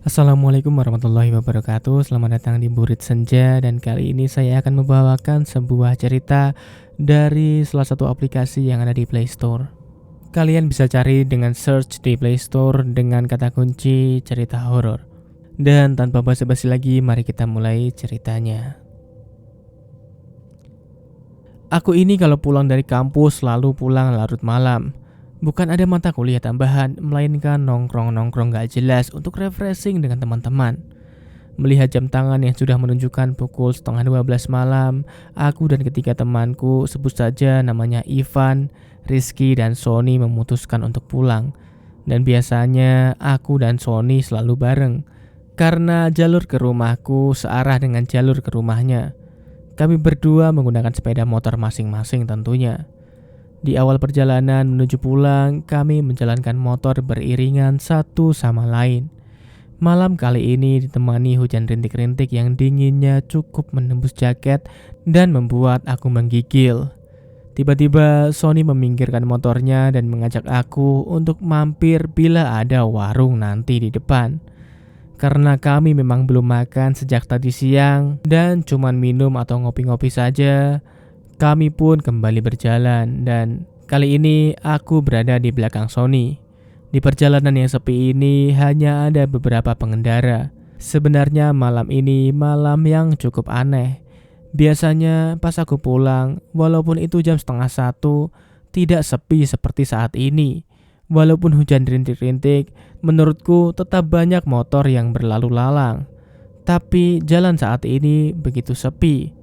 Assalamualaikum warahmatullahi wabarakatuh. Selamat datang di Burit Senja. Dan kali ini saya akan membawakan sebuah cerita dari salah satu aplikasi yang ada di Play Store. Kalian bisa cari dengan search di Play Store dengan kata kunci cerita horor. Dan tanpa basa-basi lagi, mari kita mulai ceritanya. Aku ini kalau pulang dari kampus selalu pulang larut malam. Bukan ada mata kuliah tambahan, melainkan nongkrong-nongkrong gak jelas untuk refreshing dengan teman-teman. Melihat jam tangan yang sudah menunjukkan pukul 11:30 malam, aku dan ketiga temanku, sebut saja namanya Ivan, Rizky, dan Sony, memutuskan untuk pulang. Dan biasanya aku dan Sony selalu bareng, karena jalur ke rumahku searah dengan jalur ke rumahnya. Kami berdua menggunakan sepeda motor masing-masing tentunya. Di awal perjalanan menuju pulang, kami menjalankan motor beriringan satu sama lain. Malam kali ini ditemani hujan rintik-rintik yang dinginnya cukup menembus jaket dan membuat aku menggigil. Tiba-tiba Sony meminggirkan motornya dan mengajak aku untuk mampir bila ada warung nanti di depan. Karena kami memang belum makan sejak tadi siang dan cuman minum atau ngopi-ngopi saja, kami pun kembali berjalan dan kali ini aku berada di belakang Sony. Di perjalanan yang sepi ini hanya ada beberapa pengendara. Sebenarnya malam ini malam yang cukup aneh. Biasanya pas aku pulang, walaupun itu jam 12:30, tidak sepi seperti saat ini. Walaupun hujan rintik-rintik, menurutku tetap banyak motor yang berlalu lalang. Tapi jalan saat ini begitu sepi.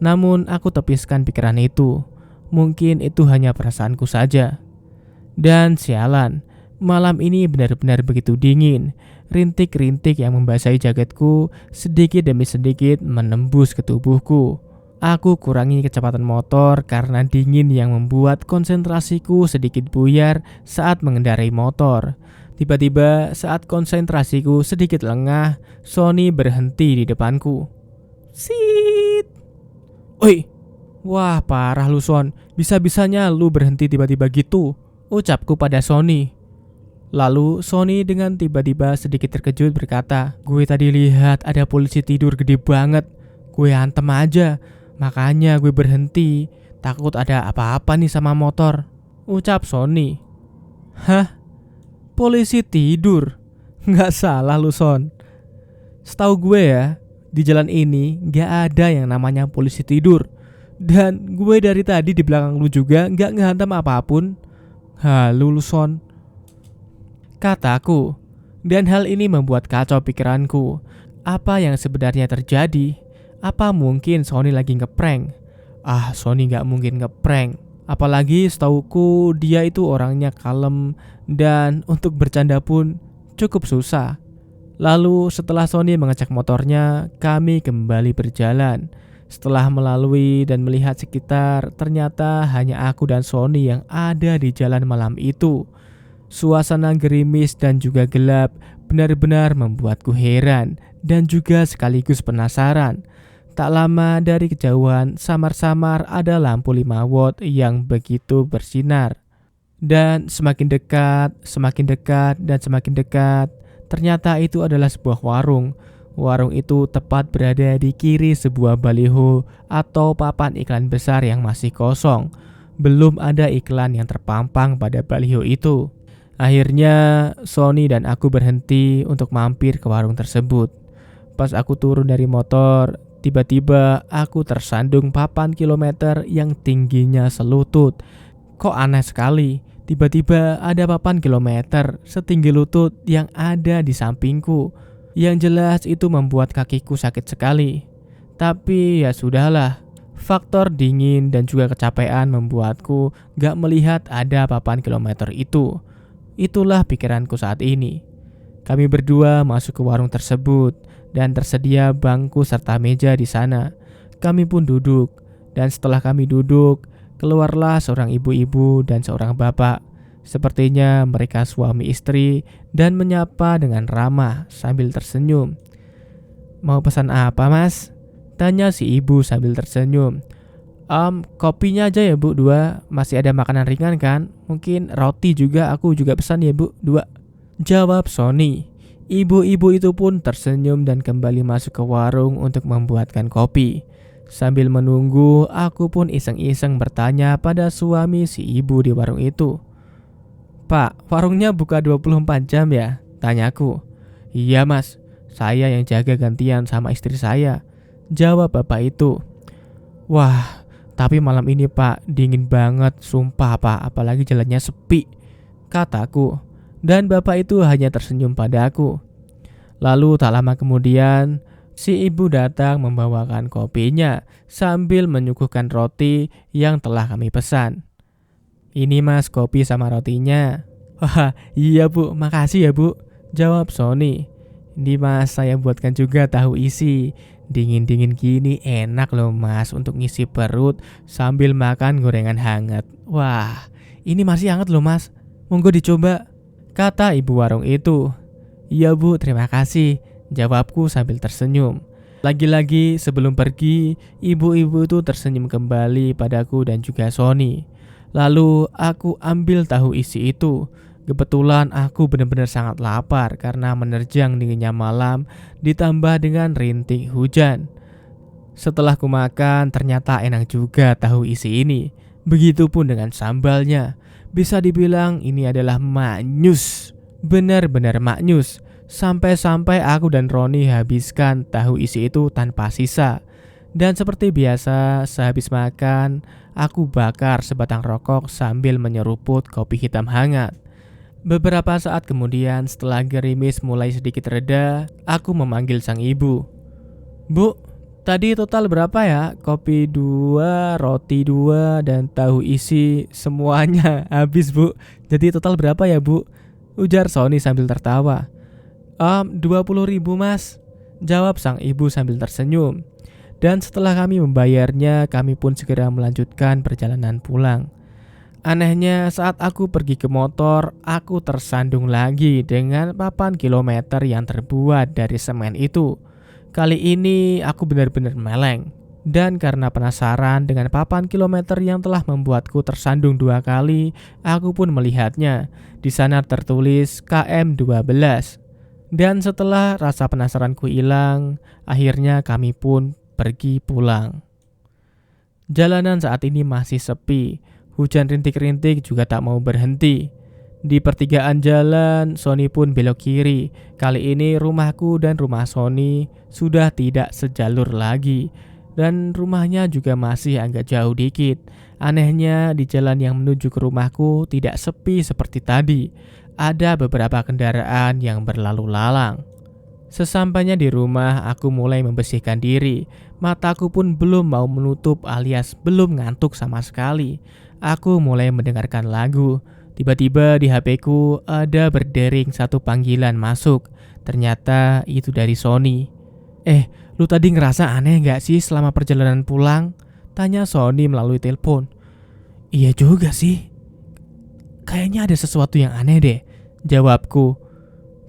Namun aku tepiskan pikiran itu. Mungkin itu hanya perasaanku saja. Dan sialan, malam ini benar-benar begitu dingin. Rintik-rintik yang membasahi jaketku sedikit demi sedikit menembus ke tubuhku. Aku kurangi kecepatan motor karena dingin yang membuat konsentrasiku sedikit buyar saat mengendarai motor. Tiba-tiba saat konsentrasiku sedikit lengah, Sony berhenti di depanku. Sit! Oi, wah parah lu Son, bisa-bisanya lu berhenti tiba-tiba gitu, ucapku pada Sony. Lalu Sony dengan tiba-tiba sedikit terkejut berkata, gue tadi lihat ada polisi tidur gede banget, gue hantem aja, makanya gue berhenti, takut ada apa-apa nih sama motor, ucap Sony. Hah? Polisi tidur? Nggak salah lu Son. Setahu gue ya, di jalan ini gak ada yang namanya polisi tidur. Dan gue dari tadi di belakang lu juga gak ngehantam apapun. Halu lu Son, kataku. Dan hal ini membuat kacau pikiranku. Apa yang sebenarnya terjadi? Apa mungkin Sony lagi ngeprank? Sony gak mungkin ngeprank. Apalagi setauku dia itu orangnya kalem dan untuk bercanda pun cukup susah. Lalu setelah Sony mengecek motornya, kami kembali berjalan. Setelah melalui dan melihat sekitar, ternyata hanya aku dan Sony yang ada di jalan malam itu. Suasana gerimis dan juga gelap benar-benar membuatku heran dan juga sekaligus penasaran. Tak lama dari kejauhan, samar-samar ada lampu 5 watt yang begitu bersinar. Dan semakin dekat, dan semakin dekat, ternyata itu adalah sebuah warung. Warung itu tepat berada di kiri sebuah baliho atau papan iklan besar yang masih kosong. Belum ada iklan yang terpampang pada baliho itu. Akhirnya Sony dan aku berhenti untuk mampir ke warung tersebut. Pas aku turun dari motor, tiba-tiba aku tersandung papan kilometer yang tingginya selutut. Kok aneh sekali? Tiba-tiba ada papan kilometer setinggi lutut yang ada di sampingku. Yang jelas itu membuat kakiku sakit sekali. Tapi ya sudahlah. Faktor dingin dan juga kecapean membuatku gak melihat ada papan kilometer itu. Itulah pikiranku saat ini. Kami berdua masuk ke warung tersebut dan tersedia bangku serta meja di sana. Kami pun duduk dan setelah kami duduk, keluarlah seorang ibu-ibu dan seorang bapak. Sepertinya mereka suami istri dan menyapa dengan ramah sambil tersenyum. Mau pesan apa mas? Tanya si ibu sambil tersenyum. Kopinya aja ya bu 2, masih ada makanan ringan kan? Mungkin roti juga aku juga pesan ya bu 2. Jawab Sony. Ibu-ibu itu pun tersenyum dan kembali masuk ke warung untuk membuatkan kopi. Sambil menunggu, aku pun iseng-iseng bertanya pada suami si ibu di warung itu. "Pak, warungnya buka 24 jam ya?" tanyaku. "Iya mas, saya yang jaga gantian sama istri saya," jawab bapak itu. "Wah, tapi malam ini pak dingin banget, sumpah pak, apalagi jalannya sepi," kataku. Dan bapak itu hanya tersenyum padaku. Lalu tak lama kemudian, si ibu datang membawakan kopinya sambil menyuguhkan roti yang telah kami pesan. "Ini mas kopi sama rotinya." "Wah iya bu, makasih ya bu," jawab Sony. "Ini mas saya buatkan juga tahu isi. Dingin-dingin gini enak loh mas untuk ngisi perut sambil makan gorengan hangat. Wah ini masih hangat loh mas, monggo dicoba," kata ibu warung itu. "Iya bu, terima kasih," jawabku sambil tersenyum. Lagi-lagi sebelum pergi, ibu-ibu itu tersenyum kembali padaku dan juga Sony. Lalu aku ambil tahu isi itu. Kebetulan aku benar-benar sangat lapar karena menerjang dinginnya malam ditambah dengan rintik hujan. Setelah ku makan, ternyata enak juga tahu isi ini. Begitupun dengan sambalnya. Bisa dibilang ini adalah maknyus. Benar-benar maknyus. Sampai-sampai aku dan Roni habiskan tahu isi itu tanpa sisa. Dan seperti biasa, sehabis makan, aku bakar sebatang rokok sambil menyeruput kopi hitam hangat. Beberapa saat kemudian, setelah gerimis mulai sedikit reda, aku memanggil sang ibu. "Bu, tadi total berapa ya? Kopi 2, roti 2, dan tahu isi semuanya habis bu. Jadi total berapa ya bu?" ujar Sony sambil tertawa. 20.000 mas," jawab sang ibu sambil tersenyum. Dan setelah kami membayarnya, kami pun segera melanjutkan perjalanan pulang. Anehnya saat aku pergi ke motor, aku tersandung lagi dengan papan kilometer yang terbuat dari semen itu. Kali ini aku benar-benar meleng. Dan karena penasaran dengan papan kilometer yang telah membuatku tersandung 2 kali, aku pun melihatnya. Di sana tertulis KM 12. Dan setelah rasa penasaranku hilang, akhirnya kami pun pergi pulang. Jalanan saat ini masih sepi. Hujan rintik-rintik juga tak mau berhenti. Di pertigaan jalan, Sony pun belok kiri. Kali ini rumahku dan rumah Sony sudah tidak sejalur lagi. Dan rumahnya juga masih agak jauh dikit. Anehnya di jalan yang menuju ke rumahku tidak sepi seperti tadi. Ada beberapa kendaraan yang berlalu lalang. Sesampainya di rumah, aku mulai membersihkan diri. Mataku pun belum mau menutup alias belum ngantuk sama sekali. Aku mulai mendengarkan lagu. Tiba-tiba di HP-ku ada berdering satu panggilan masuk. Ternyata itu dari Sony. "Lu tadi ngerasa aneh gak sih selama perjalanan pulang?" tanya Sony melalui telepon. "Iya juga sih. Kayaknya ada sesuatu yang aneh deh," jawabku.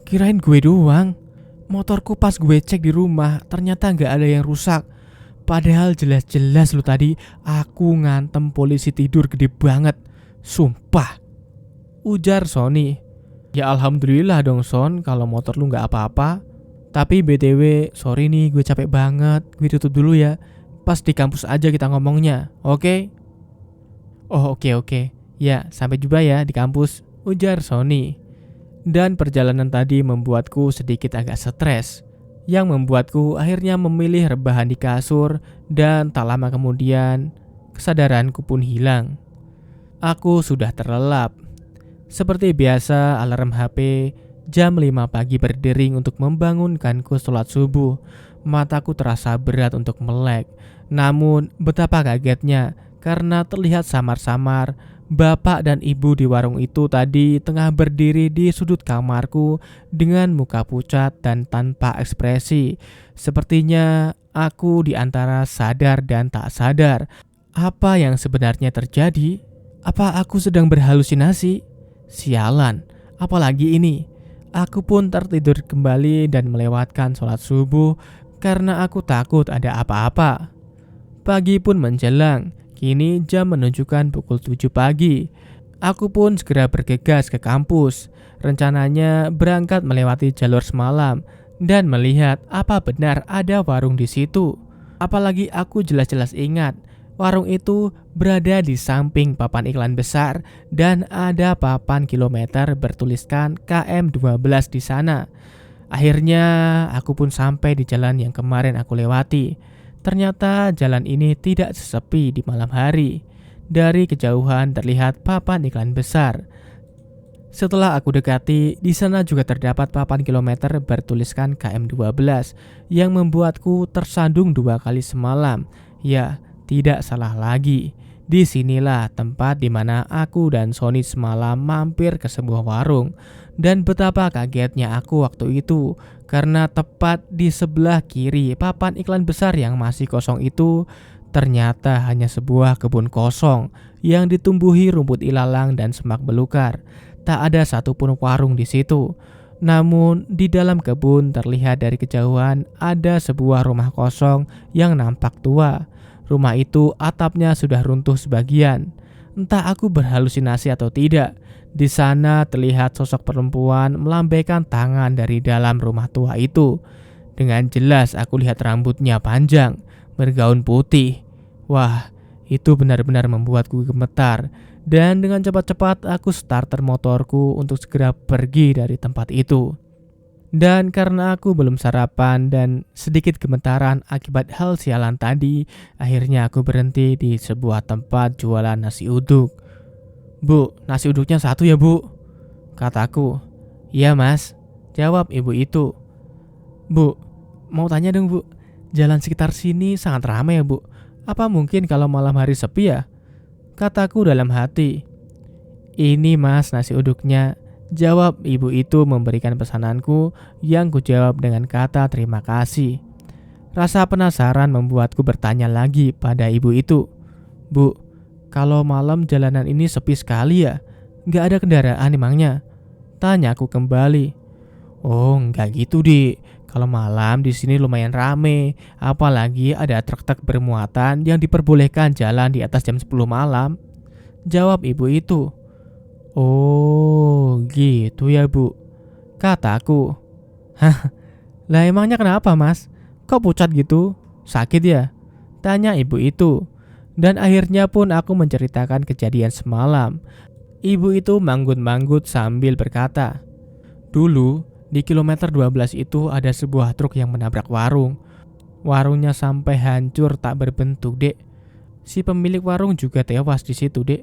"Kirain gue doang. Motorku pas gue cek di rumah ternyata gak ada yang rusak. Padahal jelas-jelas lu tadi aku ngantem polisi tidur gede banget. Sumpah," ujar Sony. "Ya alhamdulillah dong Son kalau motor lu gak apa-apa. Tapi BTW sorry nih gue capek banget. Gue tutup dulu ya. Pas di kampus aja kita ngomongnya, oke?" "Oh oke. Ya sampai jumpa ya di kampus," ujar Sony. Dan perjalanan tadi membuatku sedikit agak stres, yang membuatku akhirnya memilih rebahan di kasur. Dan tak lama kemudian kesadaranku pun hilang. Aku sudah terlelap. Seperti biasa alarm HP jam 5 pagi berdering untuk membangunkanku sholat subuh. Mataku terasa berat untuk melek. Namun betapa kagetnya karena terlihat samar-samar bapak dan ibu di warung itu tadi tengah berdiri di sudut kamarku dengan muka pucat dan tanpa ekspresi. Sepertinya aku di antara sadar dan tak sadar. Apa yang sebenarnya terjadi? Apa aku sedang berhalusinasi? Sialan, apalagi ini? Aku pun tertidur kembali dan melewatkan sholat subuh karena aku takut ada apa-apa. Pagi pun menjelang. Kini jam menunjukkan pukul 7 pagi. Aku pun segera bergegas ke kampus. Rencananya berangkat melewati jalur semalam dan melihat apa benar ada warung di situ. Apalagi aku jelas-jelas ingat warung itu berada di samping papan iklan besar dan ada papan kilometer bertuliskan KM12 di sana. Akhirnya aku pun sampai di jalan yang kemarin aku lewati. Ternyata jalan ini tidak sesepi di malam hari. Dari kejauhan terlihat papan iklan besar. Setelah aku dekati, di sana juga terdapat papan kilometer bertuliskan KM12 yang membuatku tersandung 2 kali semalam. Ya, tidak salah lagi. Disinilah tempat di mana aku dan Sony semalam mampir ke sebuah warung. Dan betapa kagetnya aku waktu itu, karena tepat di sebelah kiri papan iklan besar yang masih kosong itu ternyata hanya sebuah kebun kosong yang ditumbuhi rumput ilalang dan semak belukar. Tak ada satupun warung di situ. Namun di dalam kebun terlihat dari kejauhan ada sebuah rumah kosong yang nampak tua. Rumah itu atapnya sudah runtuh sebagian. Entah aku berhalusinasi atau tidak. Di sana terlihat sosok perempuan melambaikan tangan dari dalam rumah tua itu. Dengan jelas aku lihat rambutnya panjang, bergaun putih. Wah, itu benar-benar membuatku gemetar. Dan dengan cepat-cepat aku starter motorku untuk segera pergi dari tempat itu. Dan karena aku belum sarapan dan sedikit gemetaran akibat hal sialan tadi, akhirnya aku berhenti di sebuah tempat jualan nasi uduk. "Bu, nasi uduknya 1 ya, Bu?" kataku. "Iya, Mas," jawab ibu itu. "Bu, mau tanya dong, Bu. Jalan sekitar sini sangat ramai ya, Bu. Apa mungkin kalau malam hari sepi ya?" kataku dalam hati. "Ini, Mas, nasi uduknya," jawab ibu itu memberikan pesananku yang kujawab dengan kata terima kasih. Rasa penasaran membuatku bertanya lagi pada ibu itu. "Bu, kalau malam jalanan ini sepi sekali ya? Nggak ada kendaraan emangnya?" tanya aku kembali. "Oh, nggak gitu, Dik. Kalau malam di sini lumayan rame, apalagi ada truk-truk bermuatan yang diperbolehkan jalan di atas jam 10 malam," jawab ibu itu. "Oh, gitu ya, Bu," kataku. "Hah, lah emangnya kenapa, Mas? Kok pucat gitu? Sakit ya?" tanya ibu itu. Dan akhirnya pun aku menceritakan kejadian semalam. Ibu itu manggut-manggut sambil berkata, "Dulu di kilometer 12 itu ada sebuah truk yang menabrak warung. Warungnya sampai hancur tak berbentuk, Dek. Si pemilik warung juga tewas di situ, Dek.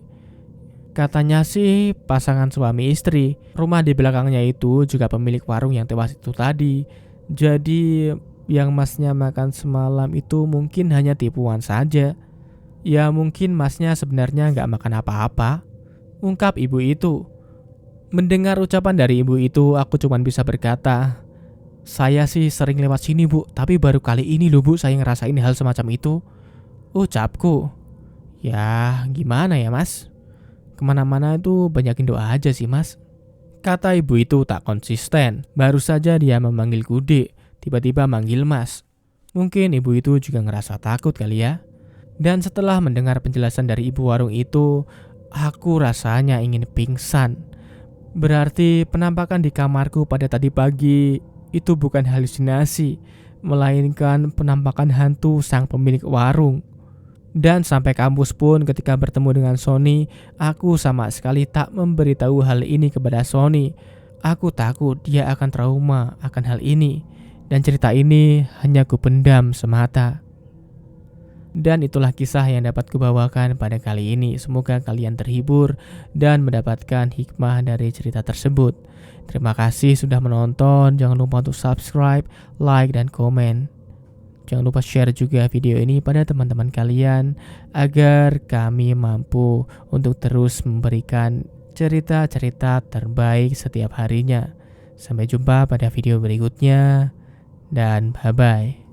Katanya sih pasangan suami istri. Rumah di belakangnya itu juga pemilik warung yang tewas itu tadi. Jadi yang Masnya makan semalam itu mungkin hanya tipuan saja. Ya mungkin Masnya sebenarnya nggak makan apa-apa," ungkap ibu itu. Mendengar ucapan dari ibu itu, aku cuma bisa berkata, "Saya sih sering lewat sini, Bu, tapi baru kali ini loh, Bu, saya ngerasain hal semacam itu," ucapku. "Ya, gimana ya, Mas? Kemana-mana itu banyakin doa aja sih, Mas," kata ibu itu tak konsisten. Baru saja dia memanggil Dek, tiba-tiba manggil Mas. Mungkin ibu itu juga ngerasa takut kali ya. Dan setelah mendengar penjelasan dari ibu warung itu, aku rasanya ingin pingsan. Berarti penampakan di kamarku pada tadi pagi itu bukan halusinasi, melainkan penampakan hantu sang pemilik warung. Dan sampai kampus pun ketika bertemu dengan Sony, aku sama sekali tak memberitahu hal ini kepada Sony. Aku takut dia akan trauma akan hal ini. Dan cerita ini hanya kupendam semata. Dan itulah kisah yang dapat kubawakan pada kali ini. Semoga kalian terhibur dan mendapatkan hikmah dari cerita tersebut. Terima kasih sudah menonton. Jangan lupa untuk subscribe, like, dan komen. Jangan lupa share juga video ini pada teman-teman kalian agar kami mampu untuk terus memberikan cerita-cerita terbaik setiap harinya. Sampai jumpa pada video berikutnya dan bye-bye.